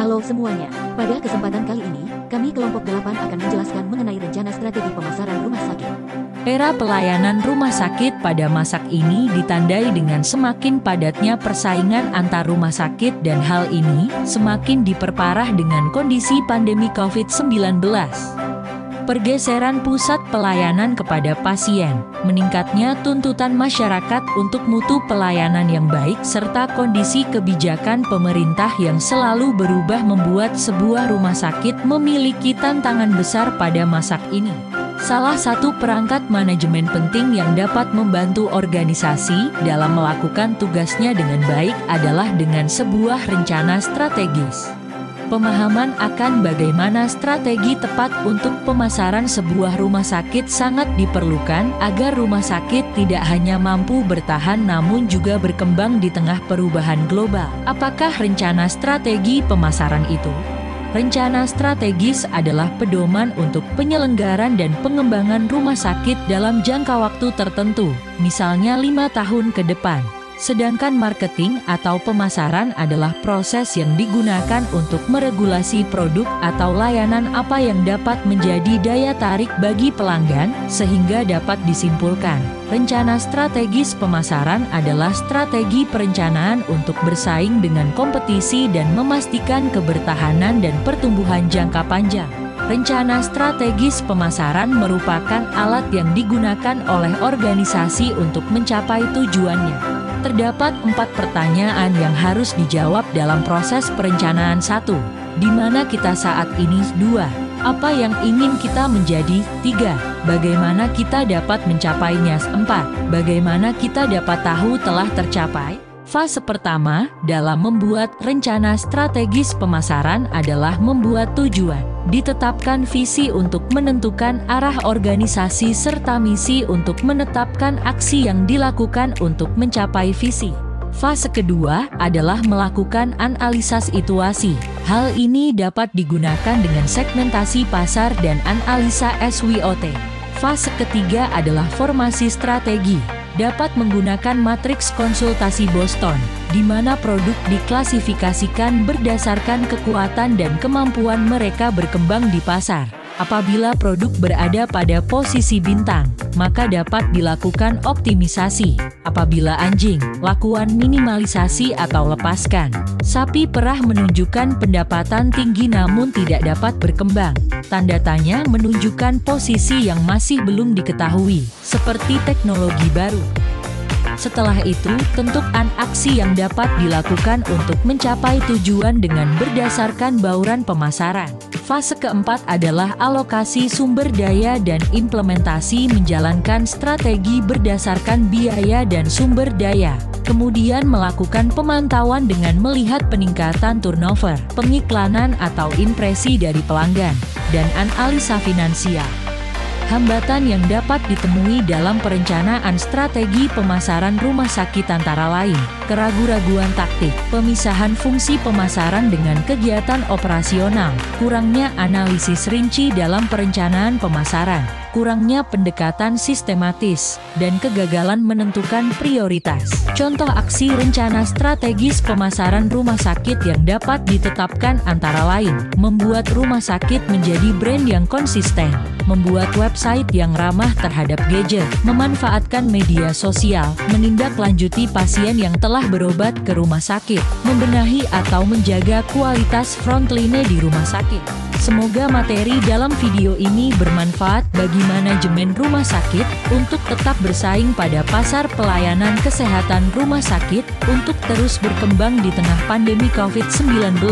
Halo semuanya, pada kesempatan kali ini, kami kelompok 8 akan menjelaskan mengenai rencana strategi pemasaran rumah sakit. Era pelayanan rumah sakit pada masa ini ditandai dengan semakin padatnya persaingan antar rumah sakit dan hal ini semakin diperparah dengan kondisi pandemi COVID-19. Pergeseran pusat pelayanan kepada pasien, meningkatnya tuntutan masyarakat untuk mutu pelayanan yang baik serta kondisi kebijakan pemerintah yang selalu berubah membuat sebuah rumah sakit memiliki tantangan besar pada masa ini. Salah satu perangkat manajemen penting yang dapat membantu organisasi dalam melakukan tugasnya dengan baik adalah dengan sebuah rencana strategis. Pemahaman akan bagaimana strategi tepat untuk pemasaran sebuah rumah sakit sangat diperlukan agar rumah sakit tidak hanya mampu bertahan namun juga berkembang di tengah perubahan global. Apakah rencana strategi pemasaran itu? Rencana strategis adalah pedoman untuk penyelenggaran dan pengembangan rumah sakit dalam jangka waktu tertentu, misalnya 5 tahun ke depan. Sedangkan marketing atau pemasaran adalah proses yang digunakan untuk meregulasi produk atau layanan apa yang dapat menjadi daya tarik bagi pelanggan, sehingga dapat disimpulkan, rencana strategis pemasaran adalah strategi perencanaan untuk bersaing dengan kompetisi dan memastikan kebertahanan dan pertumbuhan jangka panjang. Rencana strategis pemasaran merupakan alat yang digunakan oleh organisasi untuk mencapai tujuannya. Terdapat 4 pertanyaan yang harus dijawab dalam proses perencanaan. 1. Di mana kita saat ini? 2. Apa yang ingin kita menjadi? 3. Bagaimana kita dapat mencapainya? 4. Bagaimana kita dapat tahu telah tercapai? Fase pertama dalam membuat rencana strategis pemasaran adalah membuat tujuan. Ditetapkan visi untuk menentukan arah organisasi serta misi untuk menetapkan aksi yang dilakukan untuk mencapai visi. Fase kedua adalah melakukan analisa situasi. Hal ini dapat digunakan dengan segmentasi pasar dan analisa SWOT. Fase ketiga adalah formasi strategi. Dapat menggunakan matriks konsultasi Boston, di mana produk diklasifikasikan berdasarkan kekuatan dan kemampuan mereka berkembang di pasar. Apabila produk berada pada posisi bintang, maka dapat dilakukan optimisasi. Apabila anjing, lakukan minimalisasi atau lepaskan. Sapi perah menunjukkan pendapatan tinggi namun tidak dapat berkembang. Tanda tanya menunjukkan posisi yang masih belum diketahui, seperti teknologi baru. Setelah itu, tentukan aksi yang dapat dilakukan untuk mencapai tujuan dengan berdasarkan bauran pemasaran. Fase keempat adalah alokasi sumber daya dan implementasi menjalankan strategi berdasarkan biaya dan sumber daya. Kemudian melakukan pemantauan dengan melihat peningkatan turnover, pengiklanan atau impresi dari pelanggan, dan analisa finansial. Hambatan yang dapat ditemui dalam perencanaan strategi pemasaran rumah sakit antara lain, keraguan-raguan taktik, pemisahan fungsi pemasaran dengan kegiatan operasional, kurangnya analisis rinci dalam perencanaan pemasaran, kurangnya pendekatan sistematis, dan kegagalan menentukan prioritas. Contoh aksi rencana strategis pemasaran rumah sakit yang dapat ditetapkan antara lain, membuat rumah sakit menjadi brand yang konsisten, membuat website yang ramah terhadap gadget, memanfaatkan media sosial, menindaklanjuti pasien yang telah berobat ke rumah sakit, membenahi atau menjaga kualitas frontline di rumah sakit. Semoga materi dalam video ini bermanfaat bagi manajemen rumah sakit untuk tetap bersaing pada pasar pelayanan kesehatan rumah sakit untuk terus berkembang di tengah pandemi COVID-19.